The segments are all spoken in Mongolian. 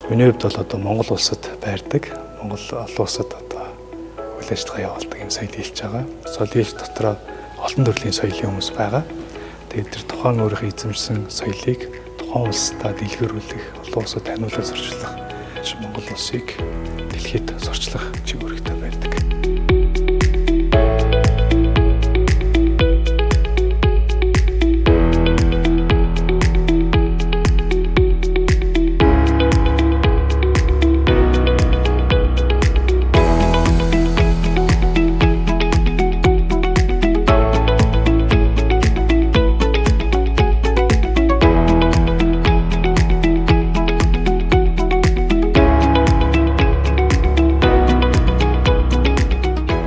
Миний хувьд бол одоо Монгол улсад байрдаг, Монгол олон улсад одоо үйл ажиллагаа явуулдаг юм соёлын хэлж байгаа. Соёлын хэлж дотроо олон төрлийн соёлын хүмүүс байгаа. Тэгээд тэр тухайн өөрийнхөө эзэмшсэн соёлыг тухайн улсдаа дэлгэрүүлэх, олон улсад таниулах, сурчлах, Монгол улсыг дэлхийд сурчлах чиг үүрэгтэй байдаг.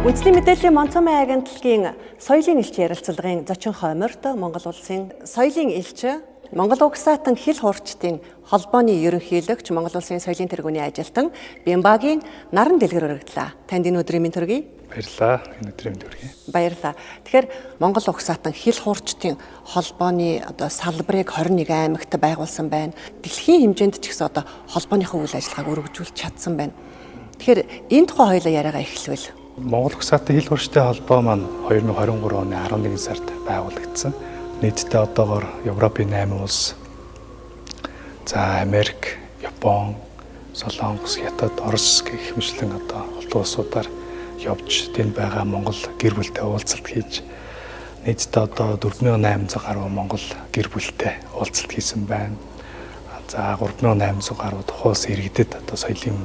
Үндэсний мэдээллийн Монцомын агентлагийн соёлын элч ярилцлагын зочин хойморт Монгол улсын соёлын элч Монгол угсаатан хэл хуурчдын холбооны ерөнхийлөгч Монгол улсын соёлын тэргүүний ажилтан Бямбагийн наран дэлгэр өргөдлөө. Танд энэ өдрийн мэнд төргий. Баярлалаа. Энэ өдрийн мэнд төргий. Баярлалаа. Тэгэхээр Монгол угсаатан хэл хуурчдын холбооны одоо салбарыг 21 аймагт байгуулсан байна. Дэлхийн хэмжээнд ч гэсэн одоо холбооныхоо үйл ажиллагааг өргөжүүлж чадсан байна. Тэгэхээр энэ тухай хоёулаа яриагаа эхлэвэл Монгол угсаатан хэл хуурчдын холбоо маань 2023 оны 11 сард байгуулагдсан. Нийтдээ одоогоор Европын 8 улс, за Америк, Япон, Солонгос, Хятад, Орос гэх мэтлэн одоо олон улсуудаар явж тэнд байгаа Монгол гэр бүлтэй уулзалт хийж нийтдээ одоо 4800 гаруй Монгол гэр бүлтэй уулзалт хийсэн байна. За 3800 гаруй тухайн улс иргэдэд одоо соёлын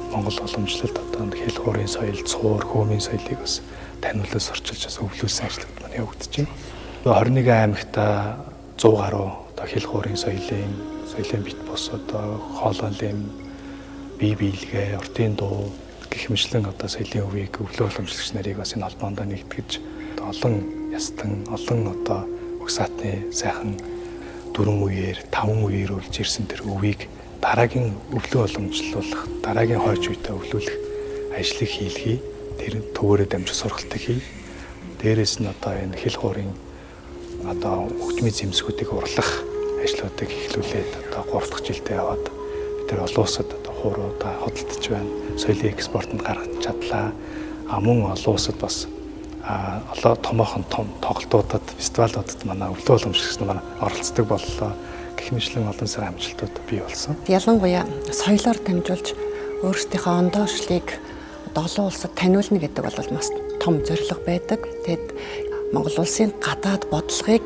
Монгол уламжлалт одоо хэл хуурын соёл, цуур, хөөмийн соёлыг бас таниулаад сурчилж бас өвлүүлсэн ажлууд маань явагдаж байна. 21 аймагта 100 гаруй одоо хэл хуурын соёлын бит бус одоо хоолойлын бие биелгээ, уртын дуу гэх мэтлэн одоо соёлын өвийг өвлөө уламжлагч нарыг бас энэ холбоонд нэгтгэж олон ястан, олон одоо угсаатны сайхан 4 үеэр, 5 үеэр үрж ирсэн тэр өвийг дараагийн өвлөө уламжлуулах, дараагийн хойч үедээ өвлүүлэх ажлыг хийлгэе. Тэр төвөөрөө дамжих сургалтыг хий. Дээрээс нь одоо энэ хэл хуурын одоо хөгжмийн зэмсгүүдийг урлах ажлуудыг эхлүүлээд одоо 3 дахь жилдээ яваад бид тэр олон улсад одоо хууруудаа хөдөлж байна. Соёлын экспортод гаргаж чадлаа. Мөн олон улсад бас олон томоохон том тоглолтуудад, фестивалуудад манай өвлөө уламжлагч нар оролцдог боллоо. Гэх мэтлэн олон сар амжилтууд бий болсон. Ялангуяа соёлоор дамжуулж өөрсдийнхөө ондоошлыг олон улсад таниулна гэдэг бол маш том зорилго байдаг. Тэгэд Монгол улсын гадаад бодлогыг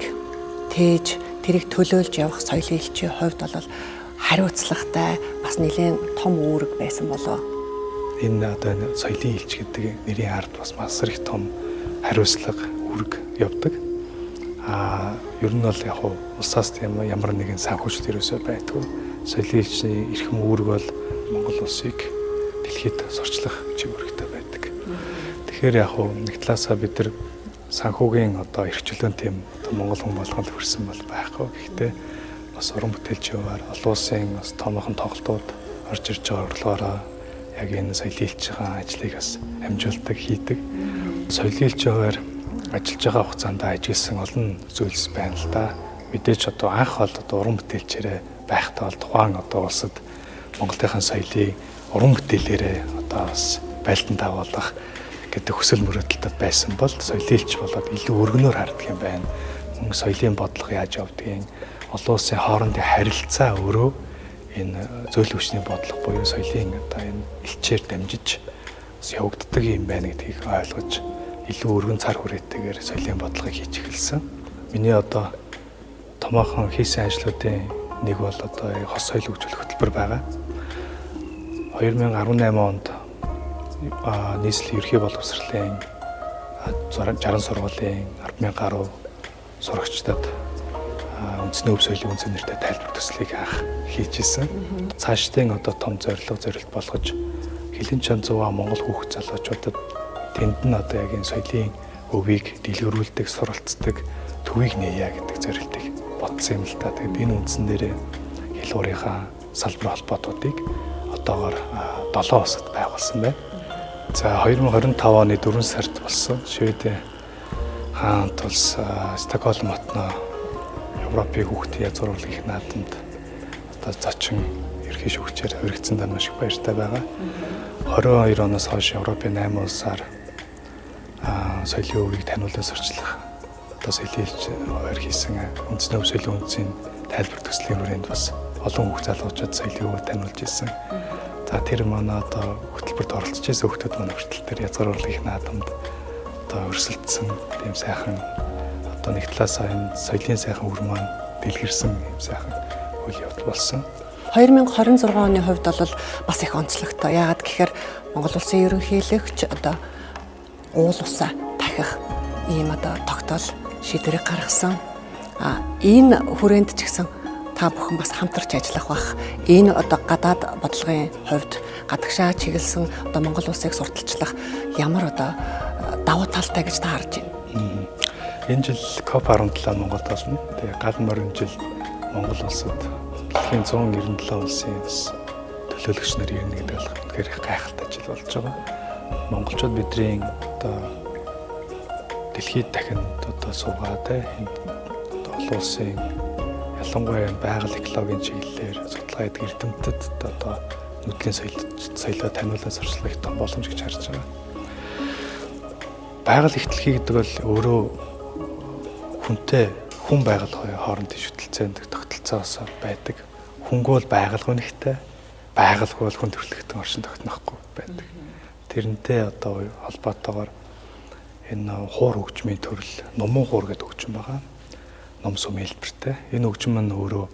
тээж тэрийг төлөөлж явах соёлын элчийн хувьд бол хариуцлагатай бас нэлээд том үүрэг байсан болов. Энэ одоо соёлын элч гэдэг нэрийн ард бас маш их том хариуцлага үүрэг явдаг. Ер нь бол яг улсаас ямар нэгэн санхүүжилт ерөөсөө байдгүй. Соёлын элчийн эрхэм үүрэг бол Монгол улсыг дэлхийд сурчлах чиг үүрэгтэй байдаг. Тэгэхээр яг нэг талаасаа бид нар санхүүгийн одоо эрхчлэн тийм Монгол хүн болгонд хүрсэн бол байхгүй. Гэхдээ бас уран бүтээлчээр олон улсын бас томоохон тоглолтууд орж ирж байгаа урлагаараа яг энэ соёлын элчийн ажлыг бас амжилттай хийдэг. Соёлын элчээр ажиллаж байгаа хугацаанд ажигласан олон зүйлс байна л да. Мэдээж одоо анх бол одоо уран бүтээлчээрээ байхдаа бол тухайн одоо улсад Монголынхаа соёлыг уран бүтээлээрээ одоо бас байлдан тавуулах гэдэг хүсэл мөрөөдөлтөд байсан бол соёлын элч болоод илүү өргөнөөр харддаг юм байна. Мөн соёлын бодлого яаж явдгийг, олон улсын хоорондын харилцаа өөрөө энэ зөөлөн хүчний бодлого буюу соёлын одоо энэ элчээр дамжиж явагддаг юм байна гэдгийг ойлгож илүү өргөн цар хүрээтэйгээр соёлын бодлогыг хийж эхэлсэн. Миний одоо томоохон хийсэн ажлуудын нэг бол одоо хос соёл хөгжүүлэх хөтөлбөр байгаа. 2018 онд нийслэлийн ерхий боловсролын 60 сургуулийн 10,000 гаруй сурагчдад үндэсний өв соёлын үндсэн нэртэй тайлбар төслийг анх хийж исэн. Цаашдын одоо том зорилт болгож хилэн чан зуваа Монгол хүүхд залуучуудад тэнд нь одоо яг энэ соёлын өвийг дэлгэрүүлдэг, суралцдаг төвийг нээе гэдэг зорилтыг бодсон юм л та. Тэгээд энэ үндсэн дээрээ хэл хуурынхаа салбар холбоотуудыг одоогоор 7 улсад байгуулсан байна. За 2025 оны 4 сард болсон Шведийн хаант улс Стокгольм хотноо Европын хүүхдийн язгуур урлагийн наадамд одоо зочин ерхий шүүгчээр өргөцсөн даа маш их баяртай байгаа. 22 оноос хойш Европын 8 улсаар соёлын өвийг таниулан сурчлах одоо соёлын ойр хийсэн үндэсний өв соёлын үндэсний тайлбар төслийн хүрээнд бас олон хүүхд залуучууд соёлын өвөө таниулж ирсэн. За тэр манай одоо хөтөлбөрт оролцож байсан хүүхдүүд манай хүртэл тэр язгууруулгын наадамд одоо өрсөлдсөн тийм сайхан одоо нэг талаасаа энэ соёлын сайхан үр маань дэлгэрсэн юм сайхан үйл явдал болсон. 2026 оны хувьд бол бас их онцлогтой. Яагаад гэхээр Монгол улсын ерөнхийлөгч одоо уул усаа дахих ийм одоо тогтоол шийдвэрийг гаргасан. Энэ хүрээнд ч гэсэн та бүхэн бас хамтарч ажиллах бах. Энэ одоо гадаад бодлогын хувьд гадагшаа чиглэсэн одоо Монгол улсыг сурталчлах ямар одоо давуу талтай гэж та харж байна? Энэ жил COP17 Монголд болно. Тэгээ гал морин жил Монгол улсад дэлхийн 197 улсын төлөөлөгч нар ирнэ гэдэг бол үнэхээр их гайхалтай жил болж байгаа. Монголчууд бидний одоо дэлхийд дахин одоо суугаад олон улсын ялангуяа байгаль экологийн чиглэлээр судалгаа хийдэг эрдэмтэд одоо нүдлийн соёлоо таниулан сурчлах том боломж гэж харж байгаа. Байгаль эхтлэхий гэдэг бол өөрөө хүнтэй хүн байгаль хоёрын хоорондын шүтэлцээнд тогтолцоос байдаг. Хүнгүй бол байгаль хүнэгтэй, байгаль бол хүн төрөлхтөн оршин тогтнохгүй байдаг. Тэрнтэй одоо холбоотойгоор энэ хуур хөгжмийн төрөл, номон хуур гэдэг хөгжим байгаа. Ном сум хэлбэртэй. Энэ хөгжим маань өөрөө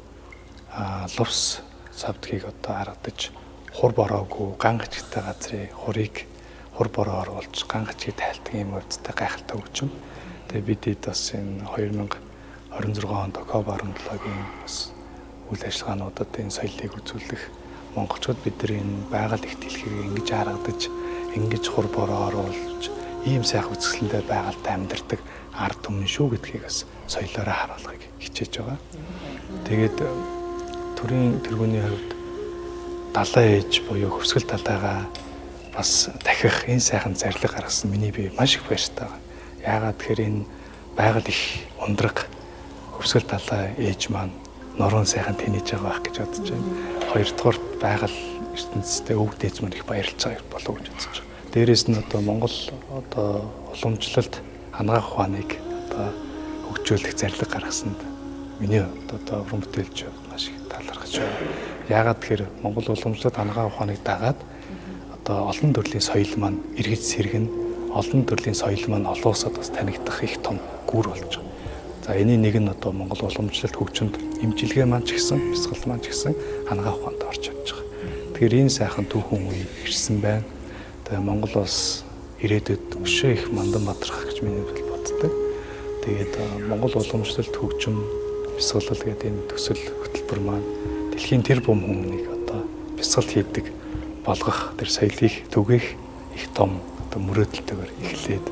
лувс савдгийг одоо харагдаж хур бороогүй ган гачигтай газрын хурыг хур бороо оруулж ган гачиг тайлдаг юм өвдөлтөй гайхалтай хөгжим. Тэгээ бидэд бас энэ 2026 онд COP17-гийн бас үйл ажиллагаануудад энэ соёлыг үзүүлэх монголчууд бидний энэ байгаль ихтгэлхийг ингэж харагдаж ингэж хур бороо оруулж ийм сайхан үзэсгэлэнтэй байгальд амьдардаг ард түмэн шүү гэдгийг бас соёлоороо харуулахыг хичээж байгаа. Тэгээд төрийн тэргүүний хувьд далайн ээж буюу хөвсгөл талайгаа бас дахих энэ сайхан зарлиг гаргасан миний бие маш их баяртай байна. Яагаад тэгэхээр энэ байгаль их ундраг хөвсгөл талай ээж маань норон сайхан тэнэж байгаа байх гэж бодож байна. Хоёрдугаар байгаль ертөнцтэй өв дээц маань их баярлж байгаа болов гэж бодож байна. Дээрээс нь одоо Монгол одоо уламжлалт хангаах ухааныг одоо хөгжүүлэх зарлиг гаргасанд миний одоо уран бүтээлч маш их талархаж байна. Яагаад тэгэхээр Монгол уламжлалт хангаах ухааныг дагаад одоо олон төрлийн соёл маань эргэж сэргэн олон төрлийн соёл маань олон улсад бас танигдах их том гүр болж байгаа. За энэний нэг нь одоо Монгол уламжлалт хөгжинд имчилгээ маань ч гэсэн, бясалгал маань ч гэсэн хангаах ухаанд орж явж байгаа. Тэгэхээр энэ сайхан түүхэн үе ирсэн байна. Тэгээ Монгол улс ирээдүйд өшөө их мандан бадрах гэж миний боддог. Тэгээд Монгол уламжлалт хөгжим бясалгал гэдэг энэ төсөл хөтөлбөр маань дэлхийн тэр бум хүмүүнийг одоо бясалгал хийдэг болгох тэр соёлыг түгээх их том одоо мөрөөдөлтөөр эхлээд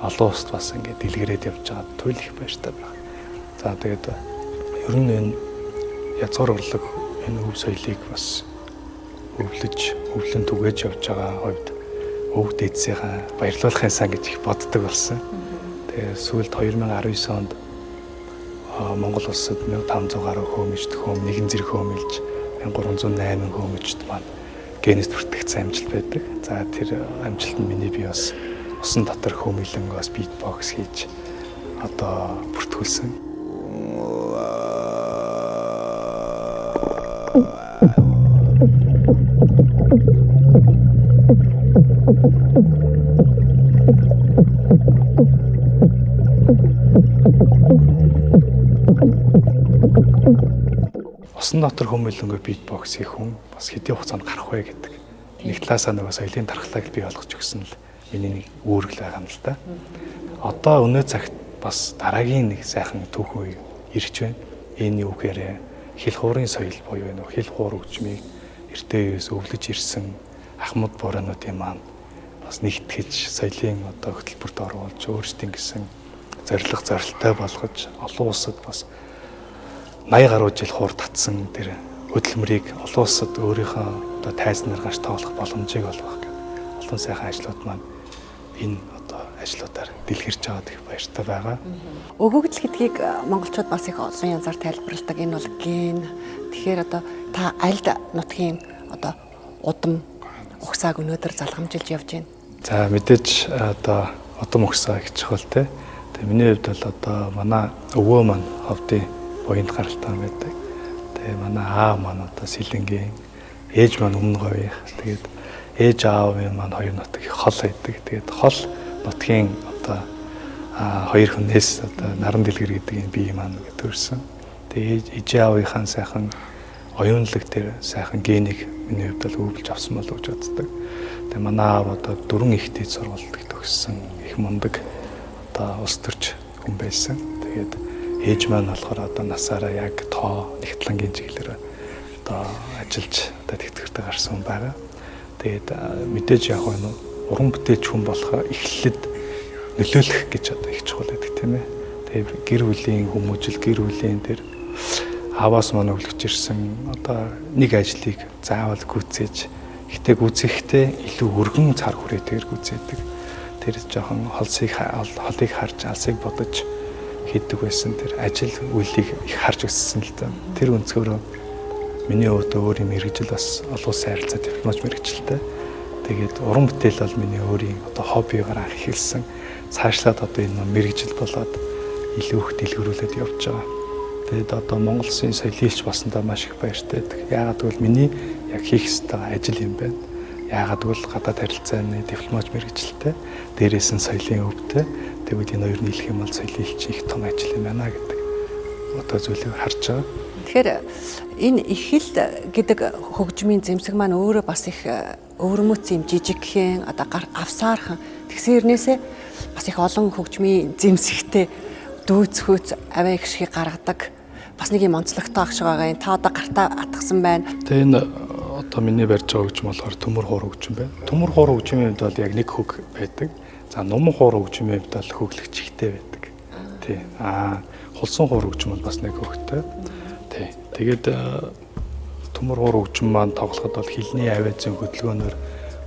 олон улсад бас ингээд дэлгэрээд явж байгаа туйл их баяртай байна. За тэгээд ер нь энэ язгуур урлаг энэ өв соёлыг бас өвлөн түгээж явж байгаа хувьд өв дээдсийнхаа баярлуулахын сан гэж их боддог болсон. Тэгээ сүүлд 2019 онд Монгол улсад 1500 гаруй хөөмжт нэгэн зэрэг хөөмөлж 1308 хөөмжт маань генест бүртгэгдсэн амжилт байдаг. За тэр амжилт нь миний би бас усан дотор хөөмөлөн бас битбокс хийж одоо бүртгүүлсэн. Усан дотор хөөмөлөнгөө битбокс хийх хүн бас хэдийн хугацаанд гарах вэ гэдэг. Нэг талаасаа нөгөө соёлын тархлааг бий болгож өгсөн л миний нэг үүрэг байгаа юм л да. Одоо өнөө цагт бас дараагийн нэг сайхан түүхэн ирж байна. Энэ юу гэхээр хил хуурын соёл буюу энэ хил хуур хөгжмийг эртээ үеэс өвлөж ирсэн ахмад бураануудын маань бас нэгтгэж соёлын одоо хөтөлбөрт оруулж өөрсдийн гэсэн зорилго зорилттой болгож олон улсад бас 80 гаруй жил хуур татсан тэр хөдөлмөрийг олон улсад өөрийнхөө одоо тайзнаар гарч тоолох боломжийг олгох гэх олон сайхан ажлууд маань энэ одоо ажлуудаар дэлгэрч байгаад их баяртай байгаа. Өгөгдөл гэдгийг монголчууд бас их олон янзаар тайлбарладаг. Энэ бол ген. Тэгэхээр одоо Та аль нутгийн одоо удам угсааг өнөөдөр залгамжилж явж байна? За мэдээж одоо удам угсаа гэж хөл тэ. Тэгээ миний хувьд бол одоо манай өвөө маань ховдын буянд гаралтай байдаг. Тэгээ манай аав маань одоо Сэлэнгийн, ээж маань Өмнө Говийн. Тэгээд ээж аавын маань хоёр нутаг хол байдаг. Тэгээд хол нутгийн одоо хоёр хүнээс одоо наран дэлгэр гэдэг энэ бие маань төрсөн. Тэгээд ээж аавынхаа сайхан оюунлаг тэр сайхан генийг миний хувьд бол өвлж авсан болов гэж боддог. Тэгээ манай аав одоо 4 ихтэй сургуульд төгссөн их мундаг одоо ус төрч хүн байсан. Тэгээд ээж маань болохоор одоо насаараа яг тоо нэгтлангийн чиглэлээр одоо ажиллаж одоо тэтгэвртэй гарсан хүн байгаа. Тэгээд мэдээж яг нь уран бүтээлч хүн болохоор эхлэлд нөлөөлөх гэж одоо их чухал байдаг тийм ээ. Тэгээд гэр бүлийн хүмүүжил, гэр бүлийн тэр аваас маань өвлөж ирсэн одоо нэг ажлыг заавал гүйцээж гэтээ гүйцэхдээ илүү өргөн цар хүрээтэйгээр гүйцээдэг. Тэр жоохон холыг харж алсыг бодож хийдэг байсан тэр ажил үйлийг их харж өссөн л да. Тэр өнцгөрөө миний хувьд өөрийн мэрэгжил бас олон улсын харилцаа дипломч мэрэгжилтэй. Тэгээд уран бүтээл бол миний өөрийн одоо хоббигаар анх эхэлсэн. Цаашлаад одоо энэ мэрэгжил болоод илүү их дэлгэрүүлээд явж байгаа. Тэгээд одоо Монгол Улсын соёлынч баснаа маш их баяртай байдаг. Яагаад гэвэл миний яг хийх ёстой ажил юм байна. Яагаад гэвэл гадаад харилцааны дипломч мэрэгжилтэй, дээрээс нь соёлын өвдөө. Тэгвэл энэ хоёр нийлэх юм бол соёлын элчин их том ажил юм байна гэдэг одоо зүйлийг харж байгаа. Тэгэхээр энэ их хэл гэдэг хөгжмийн зэмсэг маань өөрөө бас их өвөрмөц юм жижигхэн одоо авсаархан тэгсэрнээсээ бас их олон хөгжмийн зэмсэгтэй дүүцхөөц аваа их шиг гаргадаг бас нэг юм онцлогтой ах шиг байгаа юм. Та одоо гартаа атгсан байна. Тэгээ энэ одоо миний барьж байгаа хөгжим болохоор төмөр хуур хөгжим байна. Төмөр хуур хөгжмийн хувьд бол яг нэг хөг байдаг. За нуман хуур хөгжмийн хувьд бол хөглөгч ихтэй байдаг. Тий. Хулсан хуур хөгжим бол бас нэг хөгтэй. Тий. Тэгээд төмөр хуур хөгжим маань тоглоход бол хилний авиацын хөдөлгөөнөөр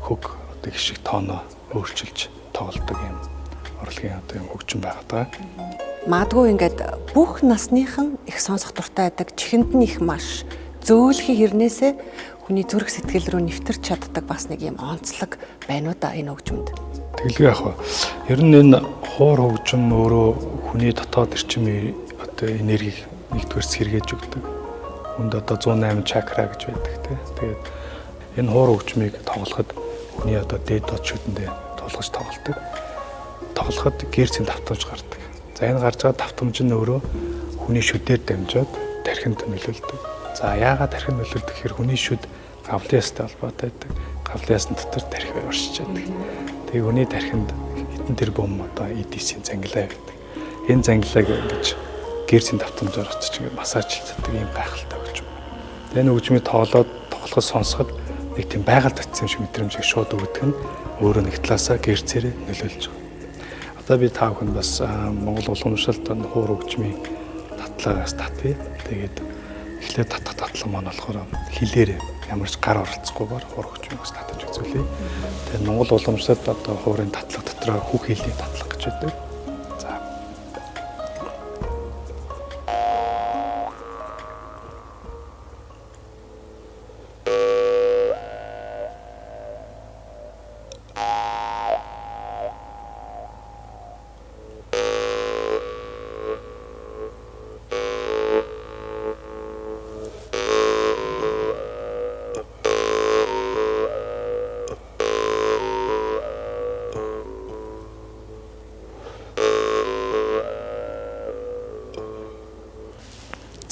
хөг одоо их шиг тооноо өөрчилж тоглодог юм. Урлагийн одоо юм хөгжим байгаа. Магадгүй ингээд бүх насныхан их сонсох дуртай байдаг. Чихэнд нь их маш зөөлхий хэрнээсээ хүний зүрх сэтгэл рүү нэвтэрч чаддаг бас нэг юм онцлог байна уу да энэ хөгжмөнд. Тэгэлгүй яах вэ? Ер нь энэ хуур хөгжим өөрөө хүний дотоод эрчимийн одоо энергийг нэгдүгээр сэргээж өгдөг. Хүнд одоо 108 чакра гэж байдаг тийм. Тэгээд энэ хуур хөгжмийг тоглоход хүний одоо дээд доод шүдэндээ тулгаж тоглодог. Тоглоход герцийн давтамж гардаг. За энэ гарч байгаа давтамж нь өөрөө хүний шүдээр дамжаад тархинд нөлөөлдөг. За яагаад тархинд нөлөөлдөг гэхээр хүний шүд гавлын ястай холбоотой байдаг. Гавлын ясны дотор тархи оршиж байдаг. Тэгээ хүний тархинд хэдэн тэрбум одоо EDC-ийн зангилаа байдаг. Энэ зангилааг ингэж герцийн давтамжаар очиж ингэ массажлцдаг юм гайхалтай хөгжим. Тэгээ энэ хөгжмийг тоглоход сонсоход нэг тийм байгаль татсан шиг мэдрэмжийг шууд өгдөг нь өөрөө нэг талаасаа герцээрээ нөлөөлж байгаа. Одоо би та бүхэнд бас Монгол уламжлалт хуур хөгжмийн татлагаас татъя. Тэгээд эхлээд татах татлаг маань болохоор хилээр ямар ч гар оролцохгүйгээр хуур хөгжмийг бас татаж үзүүлье. Тэгээд Монгол уламжлалт одоо хуурын татлаг дотроо хүүх хийлийн татлаг гэж байдаг. За.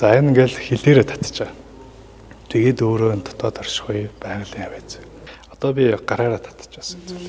За энэ ингээл хилээрээ татчих. Тэгээд өөрөө дотоод оршихуй байгалийн авиаз. Одоо би гараараа татчихсан зүйл.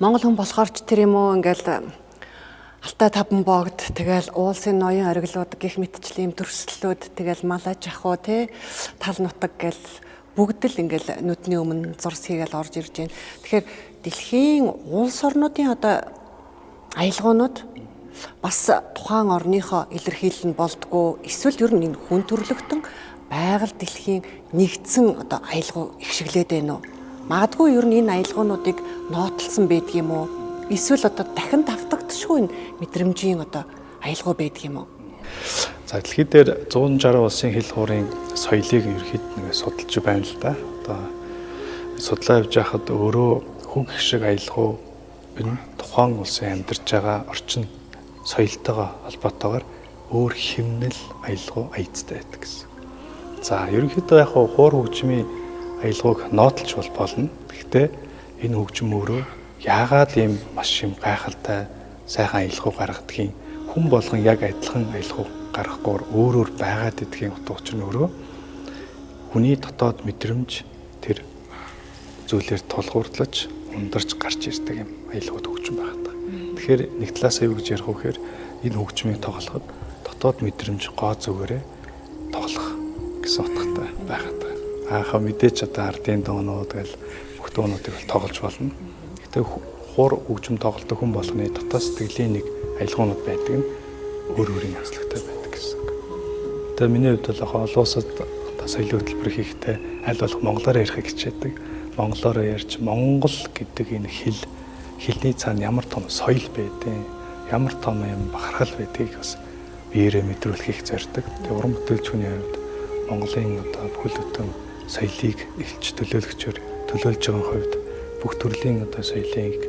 Монгол хүн болохоор ч тэр юм уу ингээл Алтай таван богд тэгэл уулсын ноён ориглууд гих мэтчлийн төрслүүд тэгэл малаж ахуу те тал нутаг гэл бүгд л ингээл нүдний өмнө зурс хийгээл орж ирж байна. Тэгэхээр дэлхийн улс орнуудын одоо аялгуунууд бас тухайн орныхоо илэрхийлэл нь болдгоо эсвэл ер нь энэ хүн төрлөختөн байгаль дэлхийн нэгдсэн одоо аялгау ихшиглээд байна уу? Магадгүй ер нь энэ аялгуунуудыг ноотлсон байдаг юм уу? Эсвэл одоо дахин давтагдчихгүй мэдрэмжийн одоо аялгау байдаг юм уу? За дэлхий дээр 160 улсын хил хуурын соёлыг ерөөд нэг судалж байна л да. Одоо судлаа явж байхад өөрөө хүн гэх шиг аялгау энэ тухайн улсын амьдарч байгаа орчин соёлтойгоо холбоотойгоор өөр хэмнэл аялгау аяцтай байдаг гэсэн. За ерөнхийдөө яг хуур хөгжмийн аялгауг ноотлж болно. Гэхдээ энэ хөгжим өөрөө яагаад ийм маш юм гайхалтай сайхан аялгау гаргадгийг хүн болгон яг адилхан аялгау гаргахгүйгээр өөрөөр байгаад идэх утга учир нь өөрөө хүний дотоод мэдрэмж тэр зүйлээр тулгуурлаж ундарч гарч ирдэг юм аялгауд хөгжим байгаад. Тэгэхээр нэг талаасаа юу гэж ярих вэ гэхээр энэ хөгжмийг тоглоход дотоод мэдрэмж гоо зүгээрээ тоглох гэсэн утгатай байгаад. Аахаа мэдээч одоо ардын дуунууд гэл бүх дуунуудыг тоглож болно. Хуур хөгжим тоглолтог хүн болгоны дотоод сэтгэлийн нэг аялгуунууд байдаг нь өөр өөрийн онцлогтой байдаг гэсэн. Тэгээ миний хувьд бол олон улсад одоо соёлын хөтөлбөр хийхдээ аль болох монголоор ярихыг хичээдэг. Монголоор ярьж монгол гэдэг энэ хэлний цаана ямар том соёл байдیں۔ Ямар том юм бахархал байдгийг бас биеэрээ мэдрүүлэхийг зорддог. Тэгээ уран бүтээлч хүний хувьд Монголын одоо бүхэл бүтэн соёлыг илч төлөөлөгчөөр төлөөлж байгаа хувьд бүх төрлийн одоо соёлыг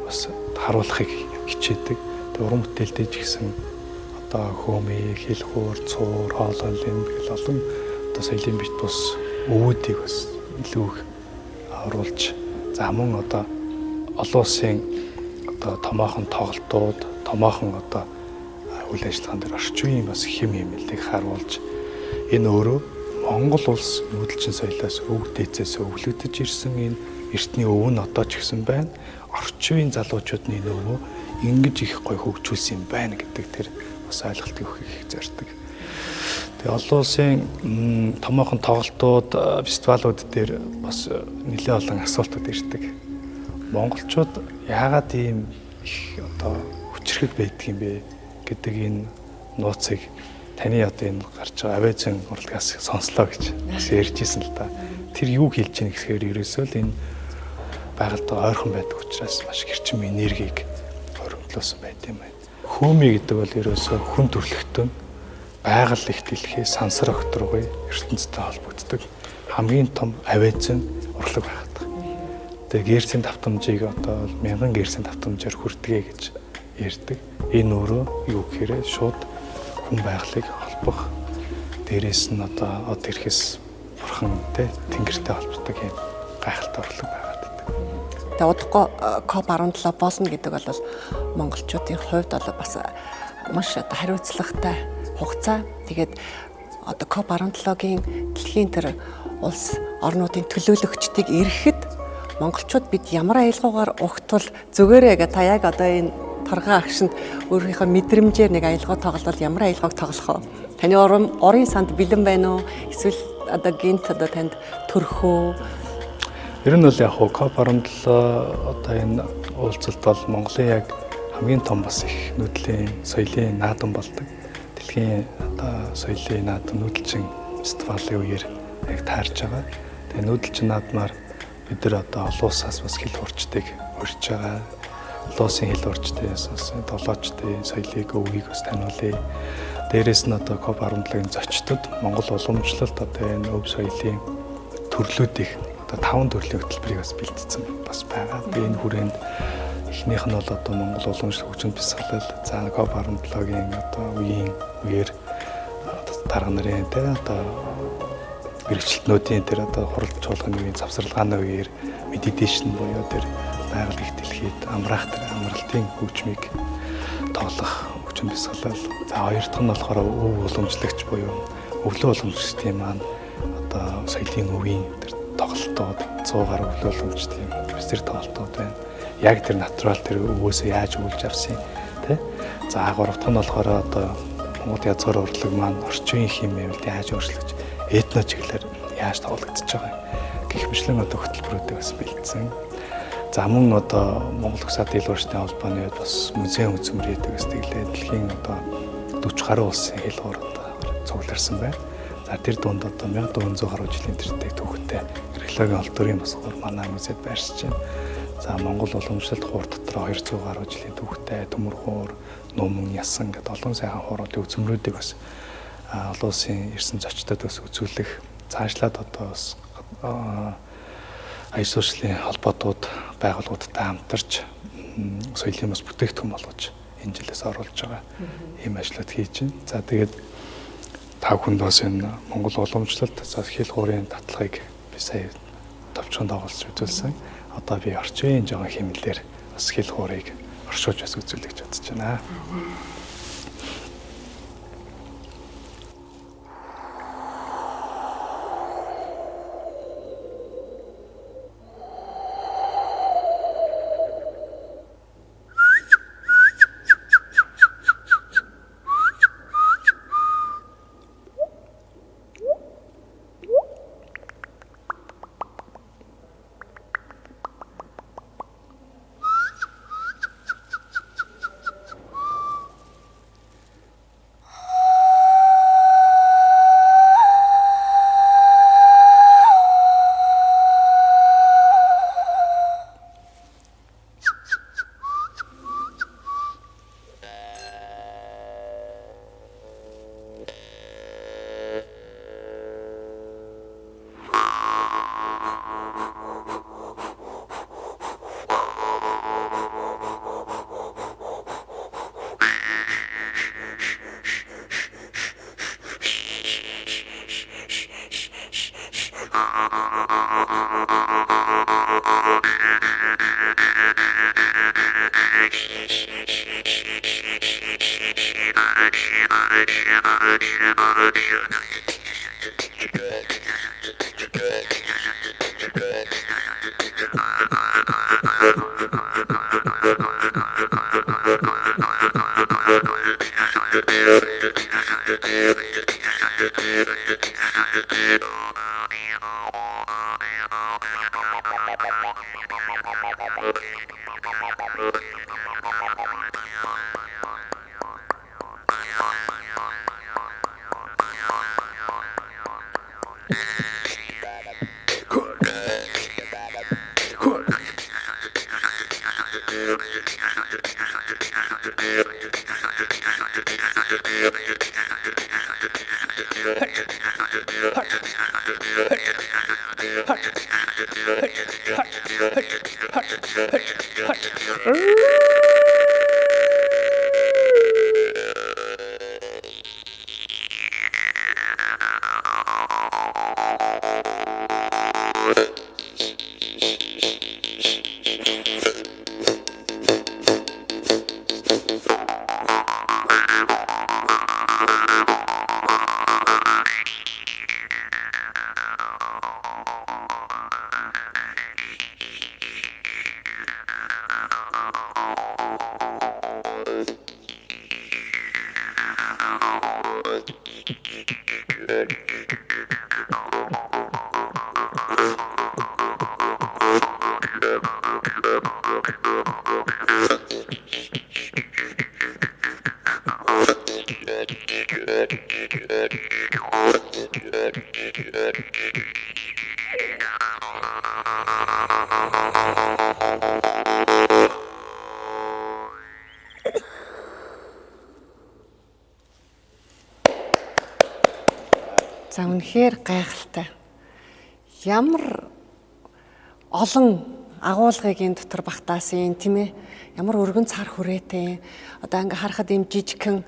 бас харуулахыг хичээдэг. Тэгээ уран бүтээлтэй ч гэсэн одоо хөөмий, хэл хуур, цуур, хоолой юм гэл олон одоо соёлын бит бус өвүүдийг бас илүү их оруулж за мөн одоо олон улсын одоо томоохон тоглолтууд, томоохон одоо үйл ажиллагаан дээр орчин үеийн бас хэм хэмнэлийг харуулж энэ өөрөө Монгол улс нүүдэлчин соёлоос өв дээдсээс өвлөгдөж ирсэн энэ эртний өв нь одоо ч гэсэн байна. Орчин үеийн залуучууд нь энэ өвөө ингэж их гоё хөгжүүлсэн юм байна гэдэг тэр бас ойлголтыг өгөхийг зорддог. Тэгээ олон улсын томоохон тоглолтууд, фестивалууд дээр бас нэлээд олон асуултууд ирдэг. Монголчууд яагаад ийм их одоо хүчрхэг байдаг юм бэ гэдэг энэ нууцыг таны одоо энэ гарч байгаа авэзэн урлагаас сонслоо гэж бас ярьж ирсэн л да. Тэр юу хэлж ийн гэхээр ерөөсөө л энэ байгальд ойрхон байдаг учраас маш гэрчим энергийг хоригдлоосон байт юм байна. Хөөмий гэдэг бол ерөөсөө хүн төрлөختөн байгаль их дэлхий сансар окторгүй ертөнцтэй холбогддог хамгийн том авэзэн урлаг байдаг. Тэгээ гэрсийн давтамжийг одоо 1000 гэрсийн давтамжаар хүртгээ гэж ярьдаг. Энэ өөрөө юу гэхээр шууд хүн байгалыг холбох дээрээс нь одоо од ирэхээс бурхантай тэнгэртэй холбогддог юм гайхалтай урлаг байгаад байдаг. Тэгээ удахгүй COP17 болно гэдэг бол монголчуудын хувьд бол бас маш одоо хариуцлагатай хугацаа. Тэгээд одоо COP17-гийн дэлхийн тэр улс орнуудын төлөөлөгчдийг ирэхэд монголчууд бид ямар аялгаугаар угтвал зүгээрээ гэ та яг одоо энэ торгоо агшинд өөрийнхөө мэдрэмжээр нэг аялгаа тоглол ямар аялгааг тоглох вэ? Таны орын санд бэлэн байна уу? Эсвэл одоо гинт одоо танд төрхөө? Ер нь бол яг COP17 одоо энэ уулзалт бол Монголын яг хамгийн том бас их нүүдлийн соёлын наадам болдог. Дэлхийн одоо соёлын наадам нүүдэлчин фестивалийн үеэр яг таарж байгаа. Тэгээ нүүдэлчин наадмаар бид нар одоо олон улсаас бас хэл хурцтыг урьж байгаа. Олон улсын хэл хурцтаас бас долоочдын соёлыг өвгийг бас таниулъя. Дээрээс нь одоо COP17-ийн зочдод Монгол уламжлалт одоо энэ өв соёлын төрлүүдийг одоо 5 төрлийн хөтөлбөрийг бас бэлтгэсэн бас байгаа. Тэгээ энэ хүрээнд эхнийх нь бол одоо Монгол уламжлалт хөгжим бясалгал, за COP17-гийн одоо үеэр дарга нарын одоо мэргэжилтнүүдийн тэр одоо хурал чуулганы үеийн завсарлагын үеэр медитейшн буюу тэр байгаль их дэлхийд амраах тэр амралтын хөгжмийг тоглох хөгжим бясалгал. За хоёр дахь нь болохоор өв уламжлагч буюу өвлөө уламжлалтын маань одоо соёлын өвийн тэр тоглолтууд 100 гаруй өвлөө уламжлалтын бисэр тоглолтууд байна. Яг тэр натурал тэр өвөөсөө яаж өвлж авсан тий. За 3 дахь нь болохоор одоо Монгол язгуур урлаг маань орчин үеийн хэмээн яаж өөрчлөгдөж этно чиглэлээр яаж тоглогдож байгаа гэх мэтлэн одоо хөтөлбөрүүдийг бас бэлдсэн. За мөн одоо Монгол Угсаа дийлэн уурчны холбооны хувьд бас музейн үзмэр хийдэг сэтгэлээ дэлхийн одоо 40 гаруй улсын хэлгуур одоо цугларсан байна. За тэр дунд одоо 1400 гаруй жилийн тэртээ түүхтэй археологийн олдврын бас гур манай музейд байршиж байна. За Монгол уламжлалт хуур дотор 200 гаруй жилийн түүхтэй төмөр хуур, нуман, ясан гэдэг олон сайхан хууруудын үзмрүүдийг бас олон улсын ирсэн зочдод бас үзүүлэх цаашлаад одоо бас аян суурьшлийн холбоотууд байгууллагуудтай хамтарч соёлын бас бүтээгдэхүүн болгож энэ жилээс оруулж байгаа ийм ажлууд хийж байна. За тэгээд та бүхэнд бас энэ Монгол уламжлалт хэлхуурын татлагыг би сая товчхон дагуулж үзүүлсэн. Одоо би орчин үеийн жоохон хэмнэлээр бас хэлхуурыг оршуулж бас үзүүлэх гэж бодож байна. За үнэхээр гайхалтай. Ямар олон агуулгыг энэ дотор багтаасан тийм ээ. Ямар өргөн цар хүрээтэй. Одоо ингээ харахад ийм жижигхэн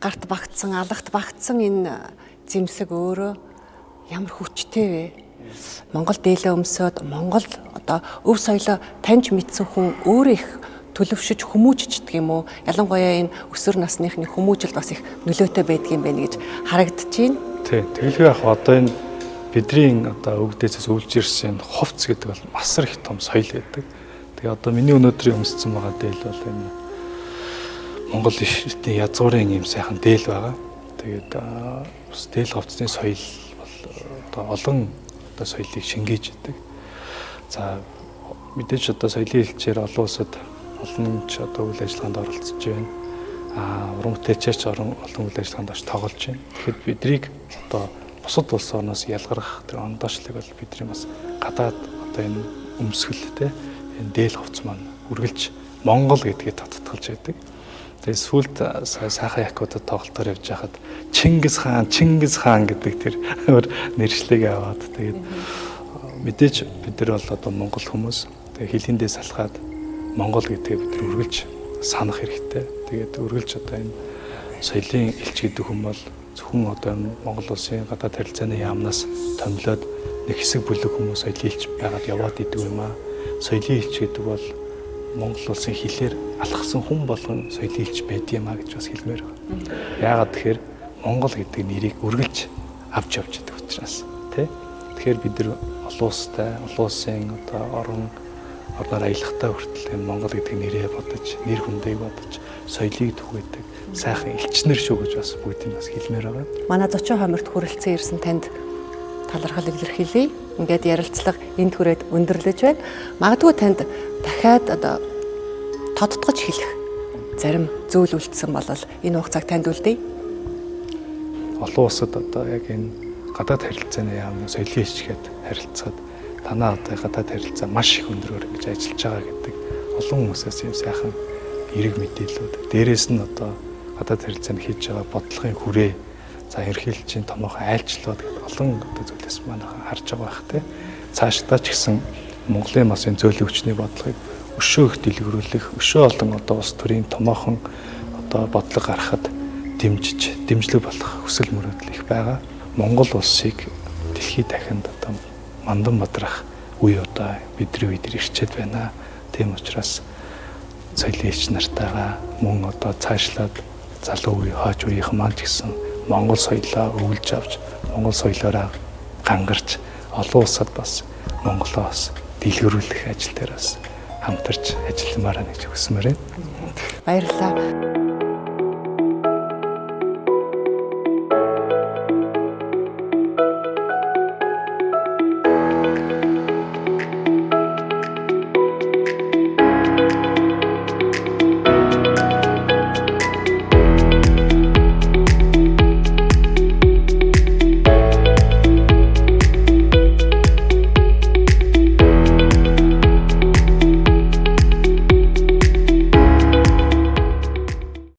гарт багтсан, алагт багтсан энэ зэмсэг өөрөө ямар хүчтэй вэ? Монгол дээлээ өмсөд Монгол одоо өв соёлоо таньж мэдсэн хүн өөрөө их төлөвшөж хүмүүжчдэг юм уу? Ялангуяа энэ өсвөр насныхны хүмүүжилд бас их нөлөөтэй байдгийн байх гэж харагдаж байна. Тий. Тэгэлгүй яг одоо энэ бидний одоо өвгдөөсөөс өвлж ирсэн хувцс гэдэг бол масар их том соёл гэдэг. Тэгээ одоо миний өнөөдрийн өмссөн байгаа дээл бол энэ Монгол эртний язгуурын юм сайхан дээл байгаа. Тэгээд бас дээл хувцсны соёл бол одоо олон одоо соёлыг шингээж идэг. За мэдээж одоо соёлын хэлчээр олон улсад олон ч одоо үйл ажиллагаанд оролцож байна. Уран бүтээлчээр ч олон үйл ажиллагаанд орж тоглож байна. Тэгэхэд бидрийг одоо бусад улс орноос ялгарах тэр ондоочлыг бол бидний бас гадаад одоо энэ өмсгөлтэй энэ дээл хувцс маань үргэлж Монгол гэдгийг татгалж байдаг. Тэгээд сүүлд сайхан якуудад тоглолтоор явж байхад Чингис хаан гэдэг тэр нэршлиг аваад тэгээд мэдээж бид нар бол одоо монгол хүмүүс тэгээд хилэндээ салхаад Монгол гэдгээ бид нар үргэлж санах хэрэгтэй. Тэгээд үргэлж одоо энэ соёлын элч гэдэг хүн бол зөвхөн одоо Монгол улсын гадаад харилцааны яамнаас томилоод нэг хэсэг бүлэг хүмүүс соёлын элч байгаад яваад идэв юм аа. Соёлын элч гэдэг бол Монгол улсын хилээр алхсан хүн болгон соёлын элч байдığım аа гэж бас хэлмээр байна. Яагаад тэгэхээр Монгол гэдэг нэрийг үргэлж авч явж байгаа учраас тий. Тэгэхээр бид нар олон улсын одоо орноор аялахтаа хүртэл Монгол гэдэг нэрээ бодож, нэр хүндээ бодож, соёлыг түгээдэг сайхан элчнэр шүү гэж бас бүгдийг бас хэлмээр байгаа. Манай зочин хомирт хүрэлцэн ирсэн танд талархал илэрхийлье. Ингээд ярилцлага энд хүрээд өндөрлөж байна. Магадгүй танд дахиад одоо тодтогч хэлэх зарим зүйл үлдсэн бол энэ хугацааг танд үлдээе. Олон улсад одоо яг энэ гадаад харилцааны яамны соёлын хичгээд харилцаад танаа одоо гадаад харилцаа маш их өндөрөөр ингэж ажиллаж байгаа гэдэг олон хүмүүсээс юм сайхан эрг мэдээлүүд. Дээрээс нь одоо гадаад харилцаанд хийж байгаа бодлогын хүрээ, за ерхийлчийн томоохон айлчлууд гэдэг олон одоо зүйлээс манайхан харж байгаа бах тий. Цаашдаа ч гэсэн Монголын бас энэ зөөлөн хүчний бодлогыг өшөө их дэлгэрүүлэх, өшөө олон одоо улс төрийн томоохон одоо бодлого гаргахад дэмжлэг болох хүсэл мөрөөдөл их байгаа. Монгол улсыг дэлхийд дахинд одоо мандан бадрах үе одоо бидний үед ирчээд байна. Тийм учраас соёлын элч нартайгаа мөн одоо цаашлаад залуу үе, хойч үеийнхэн маань ч гэсэн Монгол соёлоо өвлж авч, Монгол соёлоороо гангарч, олон улсад бас Монголоо бас дэлгэрүүлэх ажил дээр бас хамтарч ажилламаар гэж хүсмээр байна. Баярлалаа.